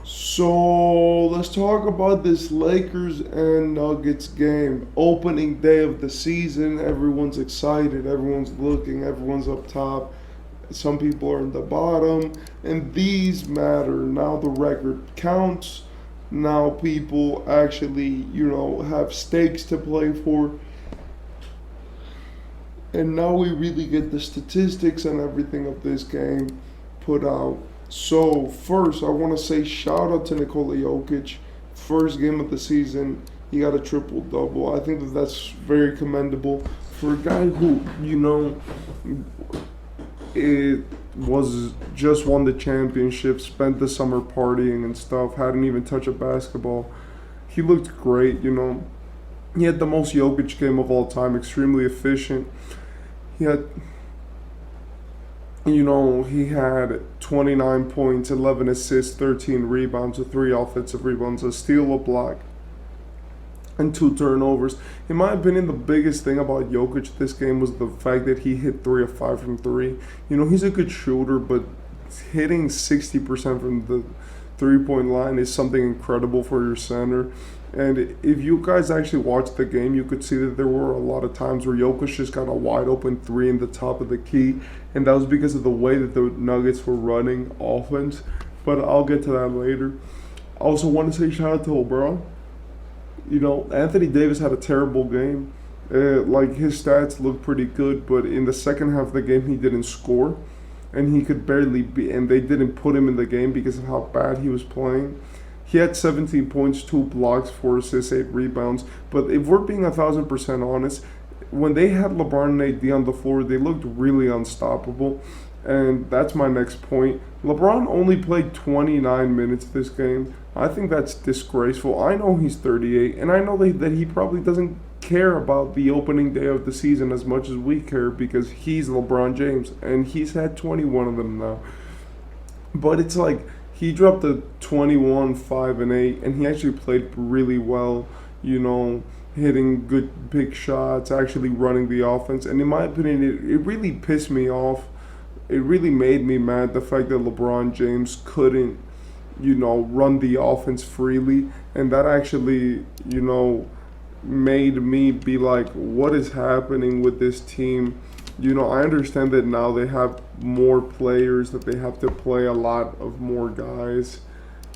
So let's talk about this Lakers and Nuggets game. Opening day of the season. Everyone's excited. Everyone's looking. Everyone's up top. Some people are in the bottom. And these matter. Now the record counts. Now people actually, have stakes to play for. And now we really get the statistics and everything of this game put out. So first, I want to say shout out to Nikola Jokic. First game of the season, he got a triple double. I think that's very commendable for a guy who it was just won the championship, spent the summer partying and stuff, hadn't even touched a basketball. He looked great. He had the most Jokic game of all time, extremely efficient. He had he had 29 points, 11 assists, 13 rebounds, 3 offensive rebounds, a steal, a block, and 2 turnovers. In my opinion, the biggest thing about Jokic this game was the fact that he hit 3 of 5 from 3. He's a good shooter, but hitting 60% from the 3 point line is something incredible for your center. And if you guys actually watched the game, you could see that there were a lot of times where Jokic just got a wide open 3 in the top of the key, and that was because of the way that the Nuggets were running offense. But I'll get to that later. I also want to say shout out to Lebron. Anthony Davis had a terrible game. His stats looked pretty good, but in the second half of the game, he didn't score, and he could barely be. And they didn't put him in the game because of how bad he was playing. He had 17 points, 2 blocks, 4 assists, 8 rebounds. But if we're being 1,000% honest, when they had LeBron and AD on the floor, they looked really unstoppable. And that's my next point. LeBron only played 29 minutes this game. I think that's disgraceful. I know he's 38, and I know that he probably doesn't care about the opening day of the season as much as we care because he's LeBron James, and he's had 21 of them now. But it's like, he dropped a 21, 5, and 8, and he actually played really well, hitting good big shots, actually running the offense. And in my opinion, it really pissed me off. It really made me mad, the fact that LeBron James couldn't, run the offense freely. And that actually, made me be like, what is happening with this team? I understand that now they have more players, that they have to play a lot of more guys,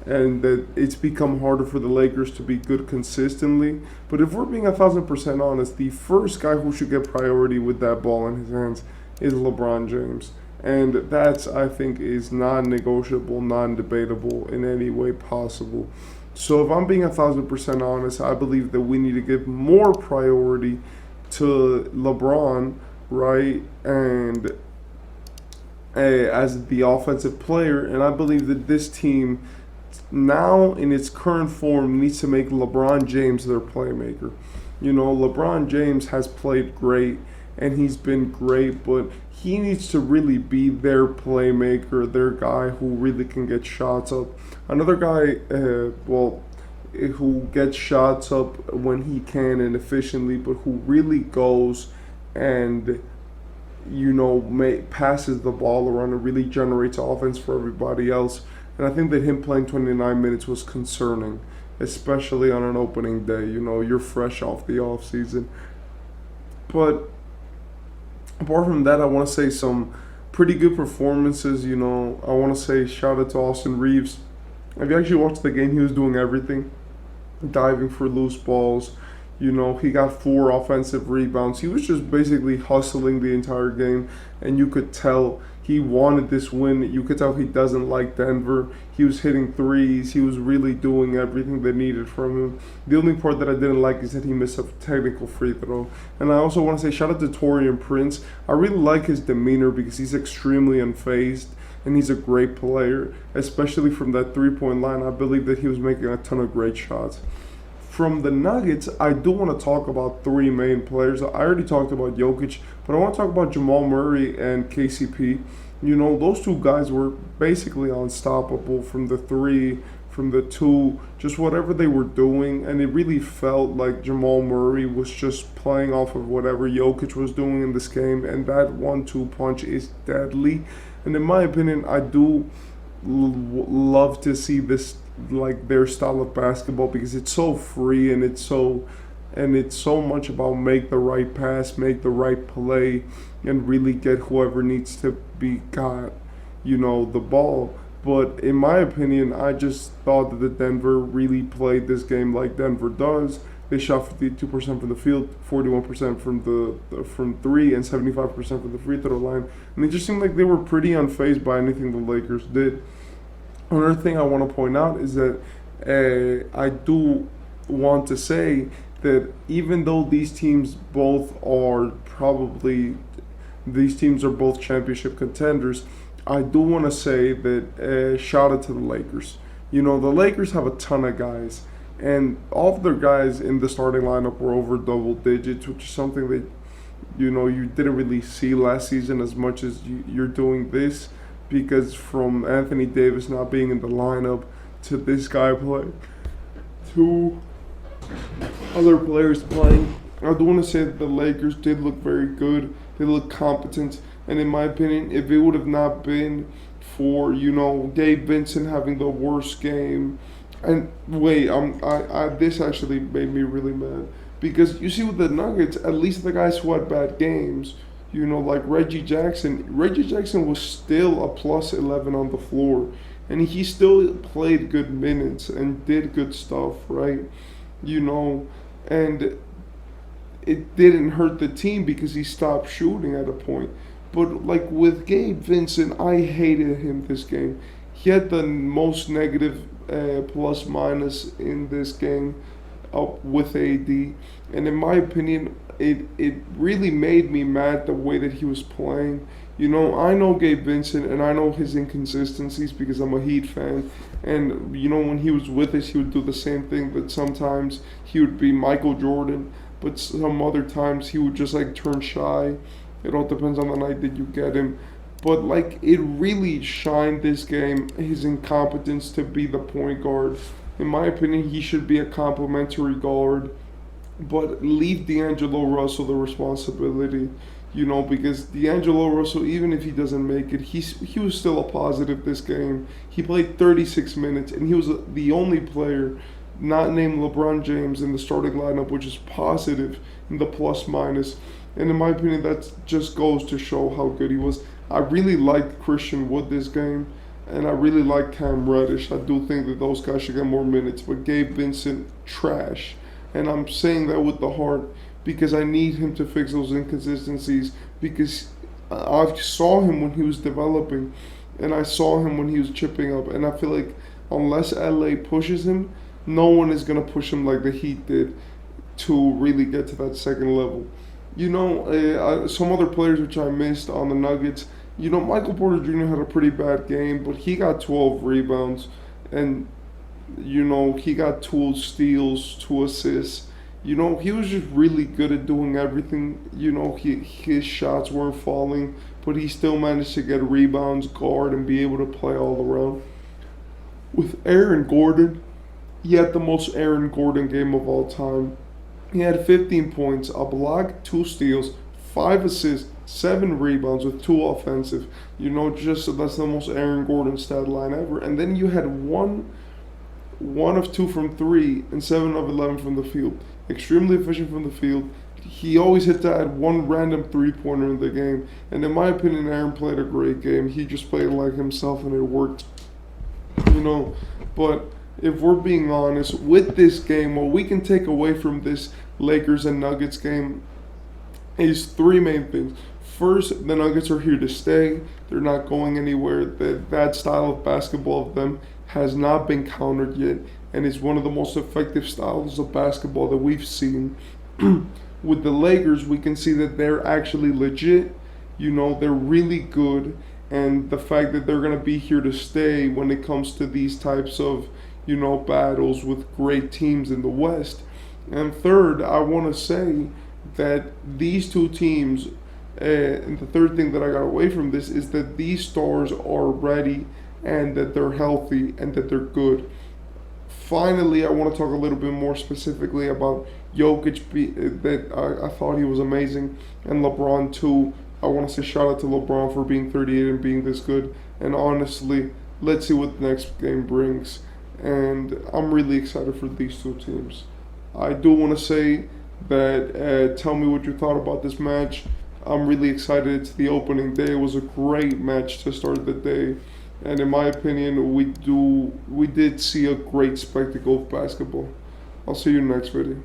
and that it's become harder for the Lakers to be good consistently. But if we're being 1,000% honest, the first guy who should get priority with that ball in his hands is LeBron James. And that's, I think, is non-negotiable, non-debatable in any way possible. So if I'm being 1,000% honest, I believe that we need to give more priority to LeBron, right, and as the offensive player. And I believe that this team now in its current form needs to make LeBron James their playmaker. LeBron James has played great and he's been great, but he needs to really be their playmaker, their guy who really can get shots up. Another guy, who gets shots up when he can and efficiently, but who really goes and passes the ball around and really generates offense for everybody else. And I think that him playing 29 minutes was concerning, especially on an opening day. You're fresh off the off season. But apart from that, I want to say some pretty good performances. I want to say shout out to Austin Reeves. If you actually watched the game, he was doing everything, diving for loose balls. He got 4 offensive rebounds. He was just basically hustling the entire game, and you could tell he wanted this win. You could tell he doesn't like Denver. He was hitting threes. He was really doing everything they needed from him. The only part that I didn't like is that he missed a technical free throw. And I also want to say shout out to Taurean Prince. I really like his demeanor because he's extremely unfazed, and he's a great player, especially from that 3 point line. I believe that he was making a ton of great shots. From the Nuggets, I do want to talk about 3 main players. I already talked about Jokic, but I want to talk about Jamal Murray and KCP. Those 2 guys were basically unstoppable from the 3, from the 2, just whatever they were doing. And it really felt like Jamal Murray was just playing off of whatever Jokic was doing in this game. And that 1-2 punch is deadly. And in my opinion, I do love to see this like their style of basketball because it's so free and it's so much about make the right pass, make the right play, and really get whoever needs to be got, the ball. But in my opinion, I just thought that the Denver really played this game like Denver does. They shot 52% from the field, 41% from three, and 75% from the free throw line. And it just seemed like they were pretty unfazed by anything the Lakers did. Another thing I want to point out is that I do want to say that even though these teams are both championship contenders, I do want to say that shout out to the Lakers. The Lakers have a ton of guys, and all of their guys in the starting lineup were over double digits, which is something that you didn't really see last season as much as you're doing this, because from Anthony Davis not being in the lineup to this guy playing to other players playing, I do want to say that the Lakers did look very good. They look competent, and in my opinion, if it would have not been for Gabe Vincent having the worst game, and wait, this actually made me really mad because you see with the Nuggets, at least the guys who had bad games, like Reggie Jackson. Reggie Jackson was still a plus 11 on the floor, and he still played good minutes and did good stuff, right? And it didn't hurt the team because he stopped shooting at a point. But like with Gabe Vincent, I hated him this game. He had the most negative plus minus in this game up with AD. And in my opinion, it really made me mad the way that he was playing. I know Gabe Vincent and I know his inconsistencies because I'm a Heat fan. And, when he was with us, he would do the same thing, but sometimes he would be Michael Jordan, but some other times he would just turn shy. It all depends on the night that you get him. But it really shined this game, his incompetence to be the point guard. In my opinion, he should be a complimentary guard, but leave D'Angelo Russell the responsibility, because D'Angelo Russell, even if he doesn't make it, he was still a positive this game. He played 36 minutes, and he was the only player not named LeBron James in the starting lineup, which is positive in the plus minus. And in my opinion, that just goes to show how good he was. I really liked Christian Wood this game, and I really like Cam Reddish. I do think that those guys should get more minutes, but Gabe Vincent, trash. And I'm saying that with the heart because I need him to fix those inconsistencies, because I saw him when he was developing, and I saw him when he was chipping up, and I feel like unless LA pushes him, no one is going to push him like the Heat did to really get to that second level. Some other players which I missed on the Nuggets, Michael Porter Jr. had a pretty bad game, but he got 12 rebounds, and, he got 2 steals, 2 assists. He was just really good at doing everything. His shots weren't falling, but he still managed to get rebounds, guard, and be able to play all around. With Aaron Gordon, he had the most Aaron Gordon game of all time. He had 15 points, a block, 2 steals, 5 assists, 7 rebounds with 2 offensive. That's the most Aaron Gordon stat line ever. And then you had one of 2 from 3 and 7 of 11 from the field. Extremely efficient from the field. He always hit that one random 3-pointer in the game. And in my opinion, Aaron played a great game. He just played like himself and it worked. But if we're being honest, with this game, what we can take away from this Lakers and Nuggets game is 3 main things. First, the Nuggets are here to stay. They're not going anywhere. That style of basketball of them has not been countered yet, and is one of the most effective styles of basketball that we've seen. With the Lakers, we can see that they're actually legit. They're really good, and the fact that they're going to be here to stay when it comes to these types of battles with great teams in the West. And third, I want to say that these 2 teams, and the third thing that I got away from this is that these stars are ready and that they're healthy and that they're good. Finally, I want to talk a little bit more specifically about Jokic, that I thought he was amazing, and LeBron too. I want to say shout out to LeBron for being 38 and being this good. And honestly, let's see what the next game brings. and I'm really excited for these two teams. I do want to say that tell me what you thought about this match. I'm really excited. It's the opening day. It was a great match to start the day, and in my opinion, we did see a great spectacle of basketball. I'll see you next video.